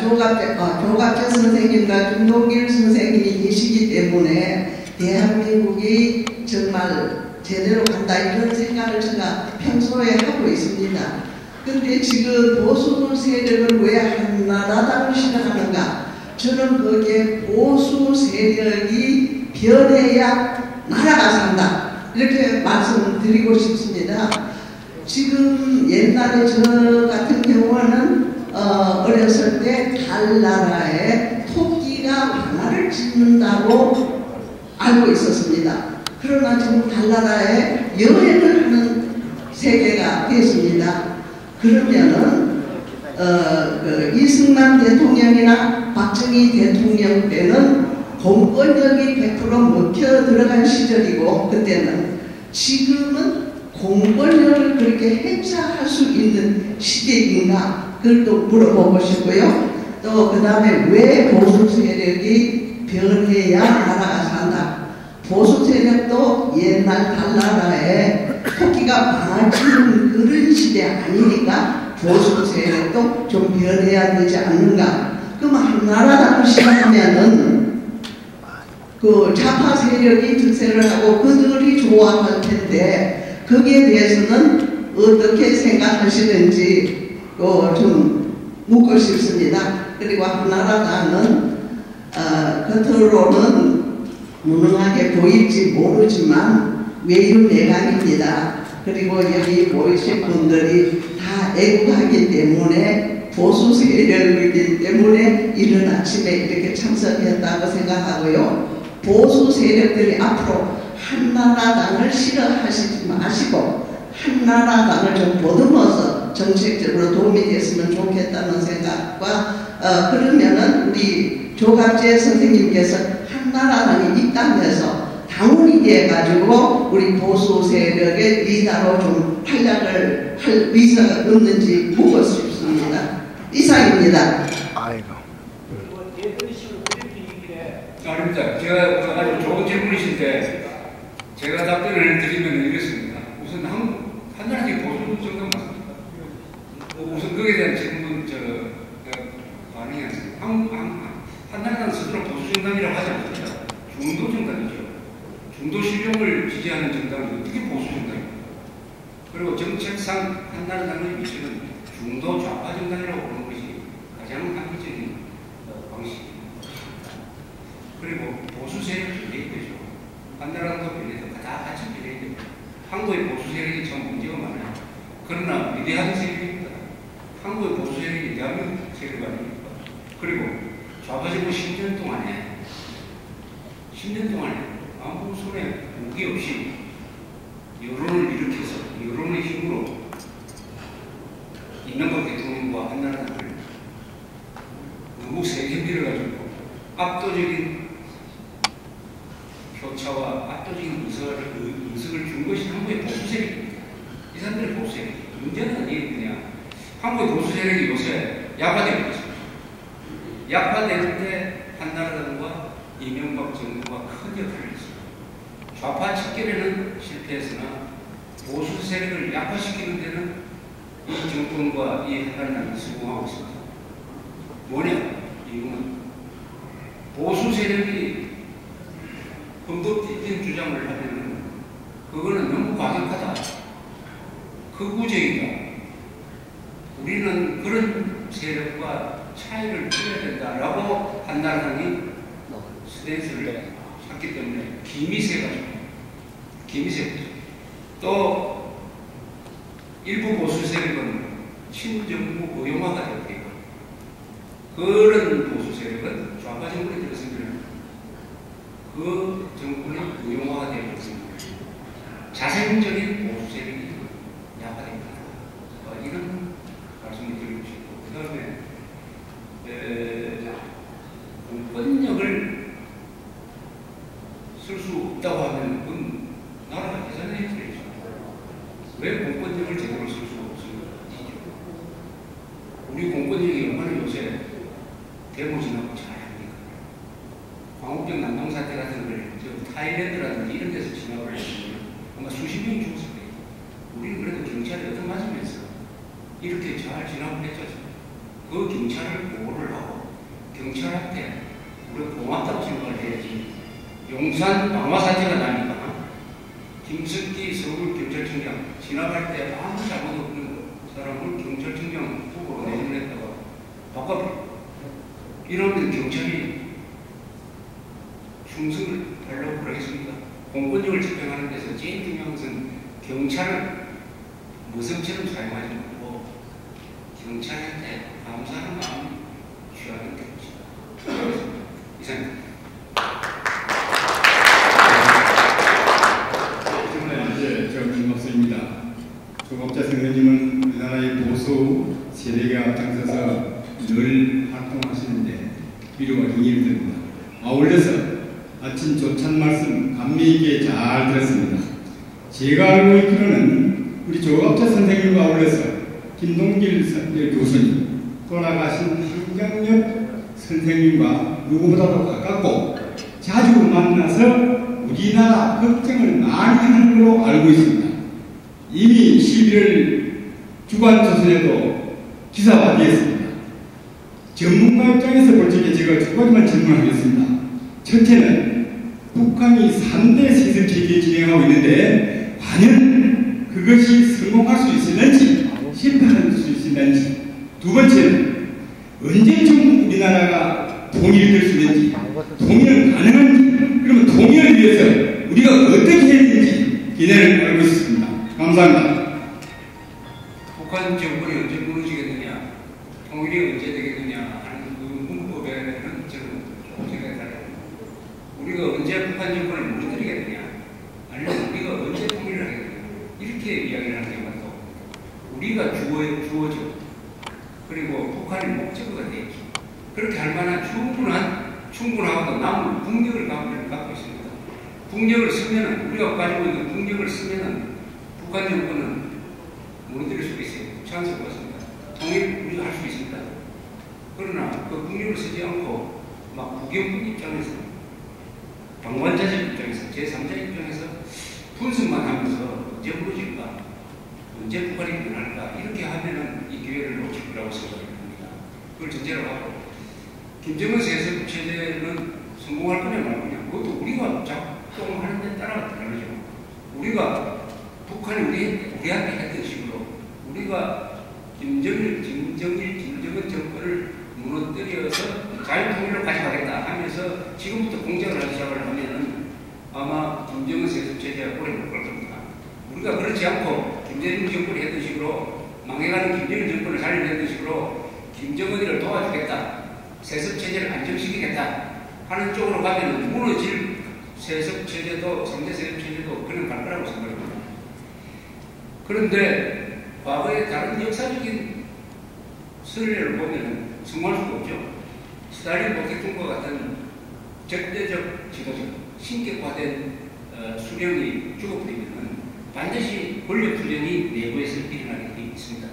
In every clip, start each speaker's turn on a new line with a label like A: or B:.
A: 조갑재 선생님과 김동길 선생님이 계시기 때문에 대한민국이 정말 제대로 간다 이런 생각을 제가 평소에 하고 있습니다. 근데 지금 보수 세력을 왜 한나라당을 싫어하는가? 저는 거기에 보수 세력이 변해야 나라가 산다 이렇게 말씀드리고 싶습니다. 지금 옛날에 저 같은 경우는 어렸을 때 달나라에 토끼가 방아를 짖는다고 알고 있었습니다. 그러나 지금 달나라에 여행을 하는 세계가 됐습니다. 그러면은 이승만 대통령이나 박정희 대통령 때는 공권력이 100% 먹혀 들어간 시절이고 그때는 지금은 공권력을 그렇게 행사할 수 있는 시대인가 그걸 또 물어보고 싶고요. 또 그 다음에 왜 보수 세력이 변해야 나라가 산다. 보수 세력도 옛날 달나라에 토끼가 방아지는 그런 시대 아니니까 보수 세력도 좀 변해야 되지 않는가. 그럼 한나라당을 시작하면은 그 좌파 세력이 득세를 하고 그들이 좋아할 텐데 거기에 대해서는 어떻게 생각하시는지 좀 묻고 싶습니다. 그리고 한나라당은 겉으로는 무능하게 보일지 모르지만 외유내강입니다. 그리고 여기 모이신 분들이 다 애국하기 때문에 보수 세력이기 때문에 이른 아침에 이렇게 참석했다고 생각하고요. 보수 세력들이 앞으로 한나라당을 싫어하시지 마시고 한나라당을 좀 보듬어서 정책적으로 도움이 됐으면 좋겠다는 생각과 그러면은 우리 조갑재 선생님께서 한나라당이 입당해서 당원이 돼가지고 우리 보수 세력의 리더로 좀 활약을 할 의사가 없는지 묻고 싶습니다. 이상입니다.
B: 아이고.
C: 아닙니다. 제가 아주 좋은 질문이신데 제가 답변을 드리면 이렇습니다. 우선 한나라당이 보수 정당 맞습니다. 우선 거기에 대한 질문 반응이 아닙니다. 한나라당 스스로 보수 정당이라고 하지 않습니다. 중도 정당이죠. 중도 실용을 지지하는 정당이 어떻게 보수 정당입니까? 그리고 정책상 한나라당의 위치는 중도 좌파 정당이라고 보는 것이 가장 합리적인 방식입니다. 그리고 보수 세력이 변해되죠. 한나라당도 변해되고 다 같이 변해됩니다. 한국의 보수 세력이 참 문제가 많아요. 그러나 위대한 세력입니다. 한국의 보수 세력이 위대한 세력 아닙니까? 그리고 좌파 정부 10년 동안에 아무 손에 무기 없이 여론을 일으켜서 여론의 힘으로 이명박 대통령과 한나라당을 너무 세게 밀어가지고 압도적인 표차와 압도적인 인석을 준 것이 한국의 보수 세력입니다. 이 사람들의 보수 세력. 문제는 어디에 한국의 보수 세력이 요새 약화되고 있습니다. 약화될 때 한나라당과 이명박 정부가 큰 역할을 했습니다. 좌파 척결에는 실패했으나 보수 세력을 약화시키는 데는 이 정권과 이 한나라당이 성공하고 있습니다. 뭐냐? 이유는 보수 세력이 헌법적인 주장을 하면은 그거는 너무 과격하다. 극우적이다. 우리는 그런 세력과 차이를 두어야 된다라고 한나라당이 스탠스를 샀기 때문에 김이 세가지고 또 일부 보수 세력은 친정부 의용화가 되고 있고 그런 보수 세력은 좌파 정권에 들어서면 그 정권의 의용화가 되고 있습니다. 자생적인 보수 세력이 약화됩니다. 이런 말씀을 드리고 싶고 그 다음에 공권력을 쓸 수 없다고 하면 그건 나라가 계산해야 되죠. 왜 공권력을 제대로 쓸 수 없습니까? 우리 공권력이 얼마나 요새 대모진하고 잘합니까? 광우병 난동 사태 같은 걸 타일랜드라든지 이런 데서 진압을 했으면 아마 수십 명이 죽었을 거예요. 우리는 그래도 경찰이 얻어맞으면서 이렇게 잘 진압을 했죠. 그 경찰을 보호를 하고 경찰한테 우리가 고맙다고 생각을 해야지. 용산 방화 사태가 나니까 김석기 서울경찰청장 지나갈 때 아무 잘못 없는 사람을 경찰청장 후보로 내보냈다가 바꿔버려. 이러면 경찰이 충성을 하려고 그러겠습니까? 공권력을 집행하는 데서 제일 중요한 것은 경찰을 무성처럼 사용하지 말고 경찰한테 감사하는 마음을 취하는 게 것이다. 이상입니다.
B: 김박수입니다. 조갑자 선생님은 우리나라의 보수 세력에 앞장서서 늘 활동하시는데 위로가 경의를 드립니다. 아울러서 아침 조찬 말씀 감미 있게 잘 들었습니다. 제가 알고 있기로는 우리 조갑자 선생님과 아울러서 김동길 교수님, 돌아가신 한강엽 선생님과 누구보다도 가깝고 자주 만나서 우리나라 걱정을 많이 하는 걸로 알고 있습니다. 이미 11월 주간조선에도 기사화되었습니다. 전문가 입장에서 볼 적에 제가 두 가지만 질문하겠습니다. 첫째는 북한이 3대 세습체계 진행하고 있는데 과연 그것이 성공할 수 있을는지 실패할 수 있을는지, 두 번째는 언제쯤 우리나라가 통일이 될 수 있는지, 통일은 가능한지, 그러면 통일을 위해서 우리가 어떻게 해야 되는지 기대를 알고 있습니다. 감사합니다.
C: 북한 정권이 언제 무너지겠느냐, 통일이 언제 되겠느냐 하는 그 문법에는 저는 조금 생각이 달라요. 우리가 언제 북한 정권을 무너뜨리겠느냐, 아니면 우리가 언제 통일을 하겠느냐, 이렇게 이야기를 하는 게 맞고, 우리가 주어져, 그리고 북한이 목적어가 되겠죠. 그렇게 할 만한 충분하고 남은 국력을 갖고 있습니다. 국력을 쓰면은, 우리가 가지고 있는 국력을 쓰면은 북한 정권은 무너뜨릴 수가 있어요. 찬스가 없습니다. 통일 우리가 할 수 있습니다. 그러나 그 국력을 쓰지 않고 막 국영국 입장에서, 방관자적 입장에서, 제3자 입장에서 분석만 하면서 언제 무너질까, 언제 북한이 변할까, 이렇게 하면은 이 기회를 놓칠 거라고 생각합니다. 그걸 전제로 하고, 김정은 세습 체제는 성공할 거냐 말 거냐, 그것도 우리가 작동하는 데 따라 다르죠. 우리가 북한이 우리한테 했던 식으로 우리가 김정은 정권을 무너뜨려서 자유통일로 가져가겠다 하면서 지금부터 공작을 하기 시작을 하면은 아마 김정은 세습 체제가 오래 못 갈 겁니다. 우리가 그렇지 않고 김정은 정권이 했던 식으로, 망해가는 김정은 정권을 살려내는 식으로 김정은이를 도와주겠다, 세습체제를 안정시키겠다 하는 쪽으로 가면 무너질 세습체제도, 상대 세습체제도 그냥 갈 거라고 생각합니다. 그런데 과거의 다른 역사적인 선례를 보면 성공할 수가 없죠. 스탈린 보택통과 같은 적대적 지도적 신격화된 수령이 죽어버리면 반드시 권력투쟁이 내부에서 일어나게 되어 있습니다.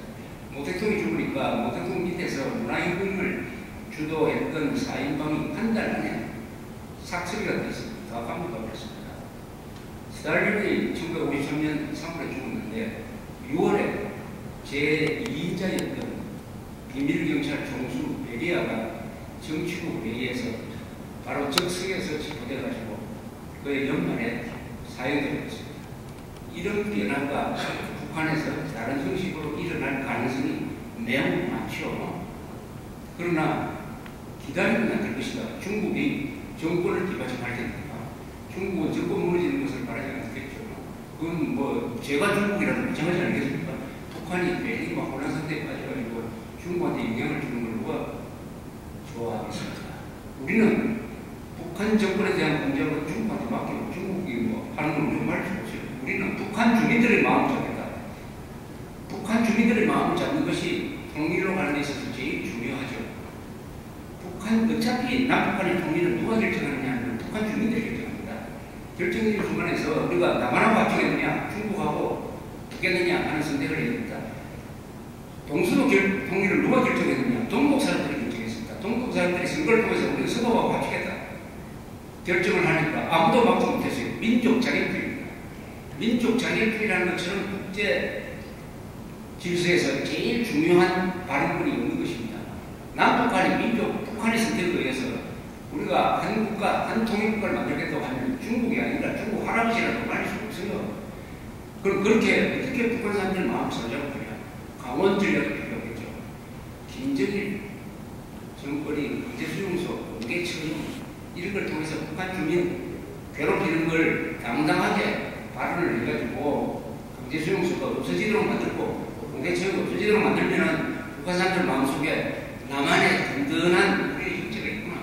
C: 모택통이 죽으니까 모택통 밑에서 문화혁명을 주도했던 4인방이 한 달 안에 삭슬이가 됐습니다. 다 감옥가 버렸습니다. 스탈린이 1953년 3월에 죽었는데 6월에 제2인자였던 비밀경찰 총수 베리아가 정치국 회의에서 바로 적석에서 체포돼가지고 그의 연말에 사형되었습니다. 이런 변화가 북한에서 다른 형식으로 일어날 가능성이 매우 많죠. 그러나 기다리면 안 될 것이다. 중국이 정권을 뒤받침할 테니까. 중국은 정권 무너지는 것을 바라지 않겠죠. 그건 뭐 제가 중국이라도 마찬가지 아니겠습니까? 북한이 괜히 막 혼란 상태에 빠져가지고 중국한테 영향을 주는 걸 누가 좋아하겠습니까? 우리는 북한 정권에 대한 공작은 중국한테 맡기고 중국이 뭐 하는 건 우리가 말할 수 없어요. 우리는 북한 주민들의 마음을 잡겠다. 북한 주민들의 마음을 잡는 것이 통일로 가는 데 있어서 제일 중요하죠. 북한, 어차피 남북한의 통일은 누가 결정하느냐 하면 북한 주민들이 결정합니다. 결정적인 순간에서 우리가 남한하고 합치겠느냐, 중국하고 붙겠느냐 하는 선택을 해야 됩니다. 동서로 통일을 누가 결정했느냐, 동북 사람들이 결정했습니다. 동북 사람들이 선거를 통해서 우리는 서방하고 합치겠다 결정을 하니까 아무도 막지 못했어요. 민족 자격주의입니다. 민족 자격주의라는 것처럼 국제 질서에서 제일 중요한 발언권이 없는 것입니다. 우리가 한 국가, 한 통일국가를 만들겠다고 하면 중국이 아니라 중국 할아버지라도 말릴 수 없어요. 그럼 그렇게 어떻게 북한 사람들 마음 설정을 하냐. 강원 전략이 필요하겠죠. 김정일 정권이 강제수용소, 공개처럼 이런 걸 통해서 북한 주민 괴롭히는 걸 당당하게 발언을 해가지고 강제수용소가 없어지도록 만들고 공개처가 없어지도록 만들면은 북한 사람들 마음속에 나만의 든든한 우리의 형제가 있구나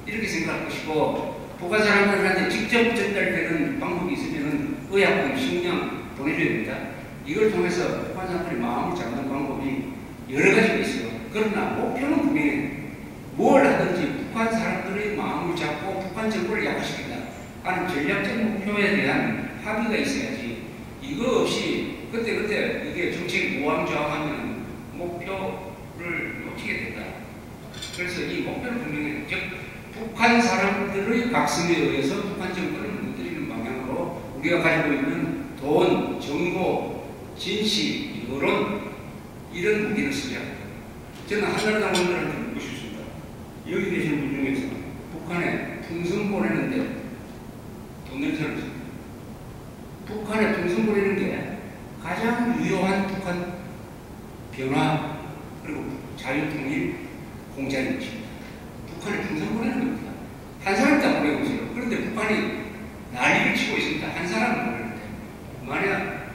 C: 이렇게 생각할 것이고, 북한 사람들한테 직접 전달되는 방법이 있으면은 의약품, 식량 보내줘야 됩니다. 이걸 통해서 북한 사람들이 마음을 잡는 방법이 여러 가지가 있어요. 그러나 목표는 분명히 뭘 하든지 북한 사람들의 마음을 잡고 북한 정부를 약화시킨다 하는 전략적 목표에 대한 합의가 있어야지, 이거 없이 그때 이게 정책이 우왕좌왕하면 목표를 놓치게 된다. 그래서 이 목표를 분명히, 즉 북한 사람들의 각성에 의해서 북한 정권을 무너뜨리는 방향으로 우리가 가지고 있는 돈, 정보, 진실, 여론 이런 무기를 쓰자. 저는 한나라당 원들한테 묻고 싶습니다. 여기 계신 분 중에서 북한에 풍선 보내는데 돈 냄새를 씁니다. 북한에 풍선 보내는 게 가장 유효한 북한 변화 그리고 자유통일 공작인 것입니다. 북한에 풍선 보내는 겁니다. 한 사람 다 보내고 있어요. 그런데 북한이 난리를 치고 있습니다. 한 사람을 보내는데 만약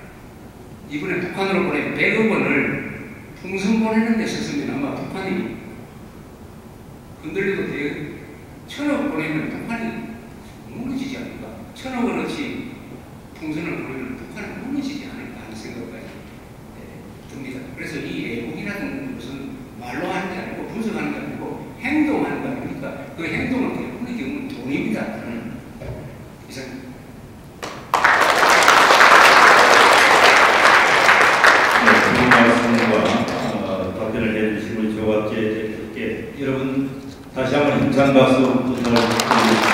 C: 이번에 북한으로 보낸 100억 원을 풍선 보내는 데 썼으면 아마 북한이 흔들려도 돼요. 1000억 보내면 북한이 무너지지 않을까? 1000억 원어치 풍선을 보내면 북한이 무너지지 않을까 하는 생각까지 듭니다. 그래서 이 애국이라는 것은 말로 하는 게 아니고 분석하는 게 아니고 행동하는 거 아닙니까? 그 행동을 대부분의 경우는 돈입니다. 저는 이상.
D: 답변을 해주신 우리 조갑재 대표께 여러분 다시 한번 힘찬 박수 부탁드립니다.